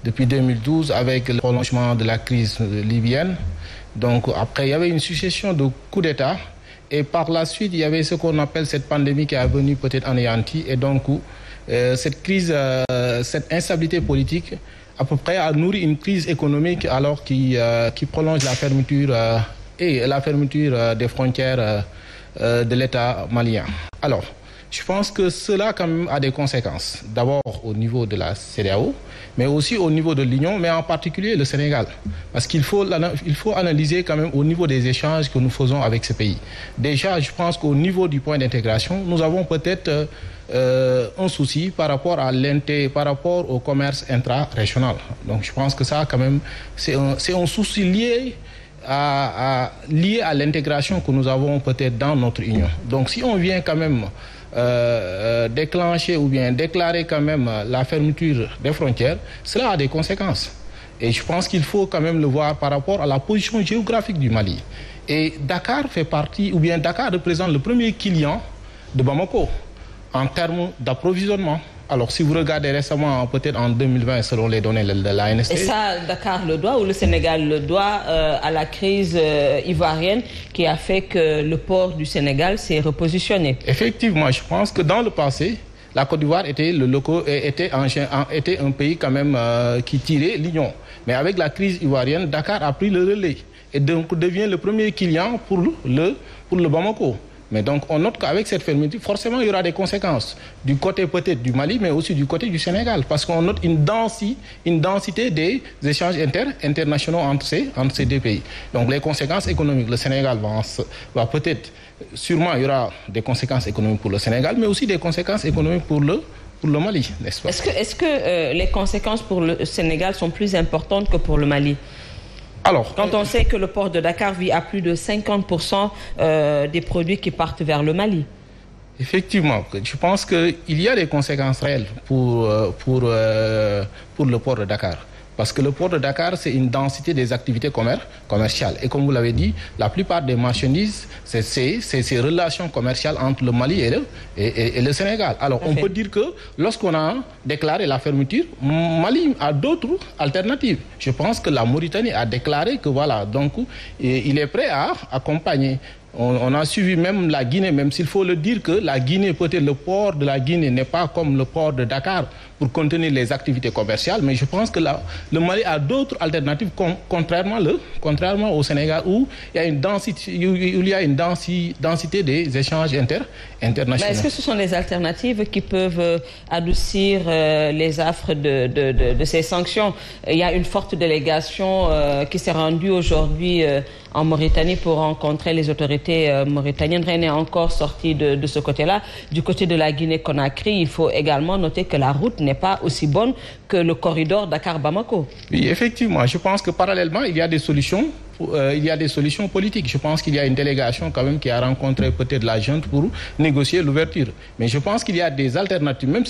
depuis 2012 avec le prolongement de la crise libyenne. Donc après, il y avait une succession de coups d'État. Et par la suite, il y avait ce qu'on appelle cette pandémie qui est venue peut-être anéantie. Et donc, cette crise, cette instabilité politique, à peu près, a nourri une crise économique alors qui prolonge la fermeture des frontières de l'État malien. Alors, je pense que cela quand même a des conséquences. D'abord au niveau de la CEDEAO, mais aussi au niveau de l'Union, mais en particulier le Sénégal. Parce qu'il faut analyser quand même au niveau des échanges que nous faisons avec ce pays. Déjà, je pense qu'au niveau du point d'intégration, nous avons peut-être un souci par rapport au commerce intra-régional. Donc je pense que ça, quand même, c'est un souci lié à l'intégration que nous avons peut-être dans notre union. Donc si on vient quand même déclencher ou bien déclarer quand même la fermeture des frontières, cela a des conséquences. Et je pense qu'il faut quand même le voir par rapport à la position géographique du Mali. Et Dakar Dakar représente le premier client de Bamako en termes d'approvisionnement. Alors, si vous regardez récemment, peut-être en 2020, selon les données de l'ANSD... Et ça, Dakar le doit ou le Sénégal le doit à la crise ivoirienne qui a fait que le port du Sénégal s'est repositionné? Effectivement, je pense que dans le passé, la Côte d'Ivoire était un pays quand même qui tirait l'Union. Mais avec la crise ivoirienne, Dakar a pris le relais et donc devient le premier client pour le Bamako. Mais donc on note qu'avec cette fermeture, forcément il y aura des conséquences du côté peut-être du Mali, mais aussi du côté du Sénégal, parce qu'on note une densité des échanges internationaux entre ces deux pays. Donc les conséquences économiques, le Sénégal va peut-être, sûrement il y aura des conséquences économiques pour le Sénégal, mais aussi des conséquences économiques pour le Mali, n'est-ce pas? Est-ce que les conséquences pour le Sénégal sont plus importantes que pour le Mali? Alors, quand on sait que le port de Dakar vit à plus de 50% des produits qui partent vers le Mali. Effectivement, je pense qu'il y a des conséquences réelles pour le port de Dakar. Parce que le port de Dakar, c'est une densité des activités commerciales. Et comme vous l'avez dit, la plupart des marchandises, c'est ces relations commerciales entre le Mali et le Sénégal. Alors, on peut dire que lorsqu'on a déclaré la fermeture, Mali a d'autres alternatives. Je pense que la Mauritanie a déclaré que voilà, donc il est prêt à accompagner. On a suivi même la Guinée, même s'il faut le dire que la Guinée, peut-être le port de la Guinée n'est pas comme le port de Dakar pour contenir les activités commerciales, mais je pense que le Mali a d'autres alternatives, contrairement au Sénégal où il y a une densité des échanges internationaux. Mais est-ce que ce sont des alternatives qui peuvent adoucir les affres de ces sanctions? Il y a une forte délégation qui s'est rendue aujourd'hui en Mauritanie pour rencontrer les autorités mauritaniennes. Rien n'est encore sorti de ce côté-là. Du côté de la Guinée-Conakry, il faut également noter que la route n'est pas aussi bonne que le corridor Dakar-Bamako. Oui, effectivement. Je pense que parallèlement, il y a des solutions politiques. Je pense qu'il y a une délégation quand même qui a rencontré peut-être la junte pour négocier l'ouverture. Mais je pense qu'il y a des alternatives, même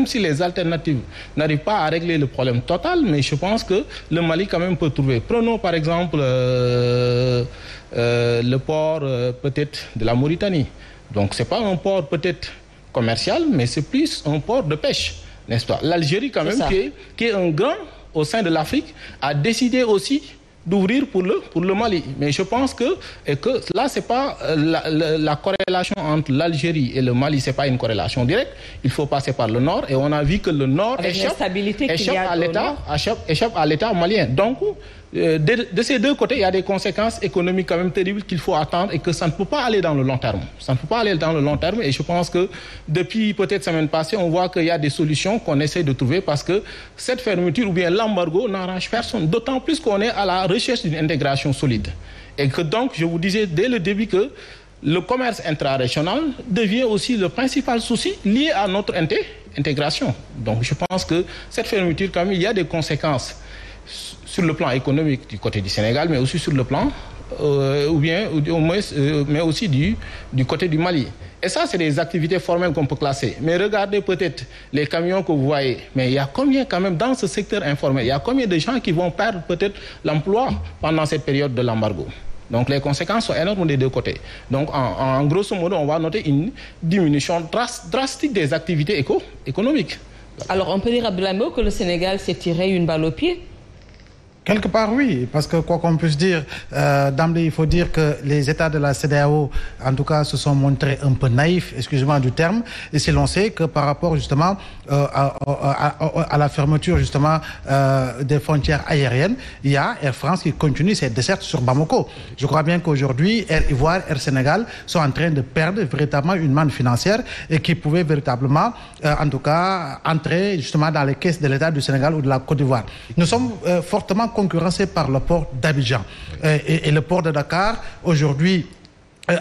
si les alternatives n'arrivent pas à régler le problème total, mais je pense que le Mali quand même peut trouver. Prenons par exemple le port peut-être de la Mauritanie. Donc c'est pas un port peut-être commercial, mais c'est plus un port de pêche, n'est-ce pas? L'Algérie quand même, qui est un grand au sein de l'Afrique, a décidé aussi d'ouvrir pour le Mali. Mais je pense que là, c'est pas la corrélation entre l'Algérie et le Mali, c'est pas une corrélation directe. Il faut passer par le nord et on a vu que le nord échappe à l'État malien. Donc, de ces deux côtés, il y a des conséquences économiques quand même terribles qu'il faut attendre et que ça ne peut pas aller dans le long terme. Ça ne peut pas aller dans le long terme et je pense que depuis peut-être semaine passée, on voit qu'il y a des solutions qu'on essaie de trouver parce que cette fermeture ou bien l'embargo n'arrange personne. D'autant plus qu'on est à la recherche d'une intégration solide. Et que donc, je vous disais dès le début que le commerce intra-régional devient aussi le principal souci lié à notre intégration. Donc je pense que cette fermeture, quand même, il y a des conséquences sur le plan économique du côté du Sénégal, mais aussi sur le plan, mais aussi du côté du Mali. Et ça, c'est des activités formelles qu'on peut classer. Mais regardez peut-être les camions que vous voyez. Mais il y a combien quand même dans ce secteur informel, il y a combien de gens qui vont perdre peut-être l'emploi pendant cette période de l'embargo? Donc les conséquences sont énormes des deux côtés. Donc en grosso modo, on va noter une diminution drastique des activités économiques. Alors on peut dire, Abdoulaye Mbow, que le Sénégal s'est tiré une balle au pied? Quelque part, oui, parce que quoi qu'on puisse dire, d'emblée, il faut dire que les États de la CEDEAO, en tout cas, se sont montrés un peu naïfs, excusez-moi du terme, et si l'on sait que par rapport justement à la fermeture justement des frontières aériennes, il y a Air France qui continue ses dessertes sur Bamako. Je crois bien qu'aujourd'hui, Air Ivoire, Air Sénégal sont en train de perdre véritablement une manne financière et qui pouvait véritablement, en tout cas, entrer justement dans les caisses de l'État du Sénégal ou de la Côte d'Ivoire. Nous sommes fortement concurrencé par le port d'Abidjan et le port de Dakar aujourd'hui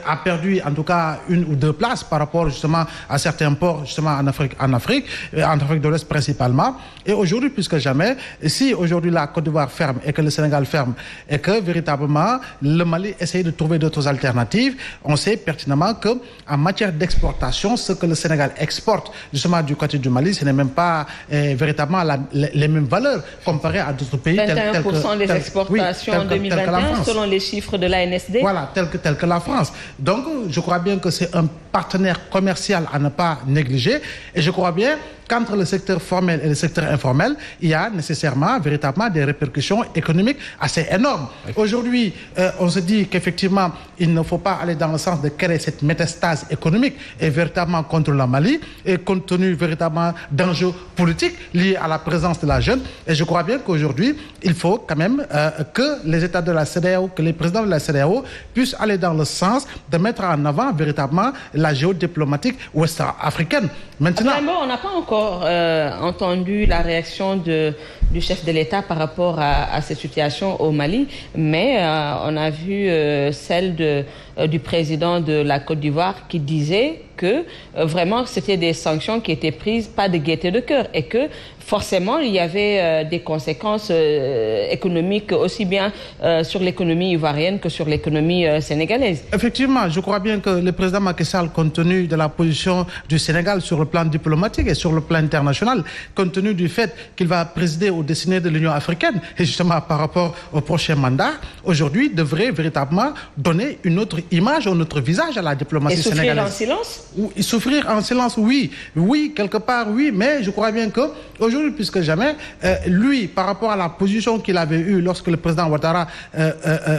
a perdu en tout cas 1 ou 2 places par rapport justement à certains ports justement en Afrique de l'Ouest principalement. Et aujourd'hui, plus que jamais, si aujourd'hui la Côte d'Ivoire ferme et que le Sénégal ferme et que véritablement le Mali essaye de trouver d'autres alternatives, on sait pertinemment que en matière d'exportation, ce que le Sénégal exporte justement du côté du Mali, ce n'est même pas véritablement les mêmes valeurs comparées à d'autres pays. 21% des exportations en 2021 selon les chiffres de l'ANSD. Voilà, tel que la France. Donc, je crois bien que c'est un partenaire commercial à ne pas négliger. Et je crois bien qu'entre le secteur formel et le secteur informel, il y a nécessairement, véritablement, des répercussions économiques assez énormes. Aujourd'hui, on se dit qu'effectivement, il ne faut pas aller dans le sens de créer cette métastase économique et véritablement contre le Mali, et compte tenu véritablement d'enjeux politiques liés à la présence de la jeune. Et je crois bien qu'aujourd'hui, il faut quand même que les États de la CEDEAO, que les présidents de la CEDEAO puissent aller dans le sens de mettre en avant véritablement la géodiplomatique ouest-africaine. Maintenant, on n'a pas encore entendu la réaction du chef de l'État par rapport à cette situation au Mali, mais on a vu celle du président de la Côte d'Ivoire qui disait que vraiment c'était des sanctions qui étaient prises pas de gaieté de cœur et que forcément il y avait des conséquences économiques aussi bien sur l'économie ivoirienne que sur l'économie sénégalaise. Effectivement, je crois bien que le président Macky Sall, compte tenu de la position du Sénégal sur le plan diplomatique et sur le plan international, compte tenu du fait qu'il va présider aux destinées de l'Union africaine et justement par rapport au prochain mandat, aujourd'hui devrait véritablement donner une autre image, un autre visage à la diplomatie sénégalaise. Et souffrir en silence? Souffrir en silence, oui. Oui, quelque part, oui, mais je crois bien qu'aujourd'hui, plus que jamais, lui, par rapport à la position qu'il avait eue lorsque le président Ouattara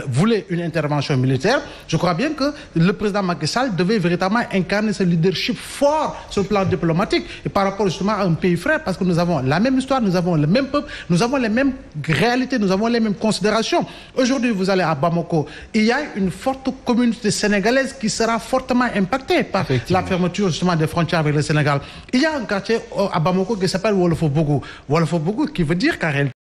voulait une intervention militaire, je crois bien que le président Macky Sall devait véritablement incarner ce leadership fort sur le plan diplomatique et par rapport justement à un pays frère, parce que nous avons la même histoire, nous avons le même peuple, nous avons les mêmes réalités, nous avons les mêmes considérations. Aujourd'hui, vous allez à Bamako, il y a une forte communauté sénégalaise qui sera fortement impactée par la fermeture justement des frontières avec le Sénégal. Il y a un quartier à Bamako qui s'appelle Wolofo-Bougou. Wolofo-Bougou qui veut dire qu'en réalité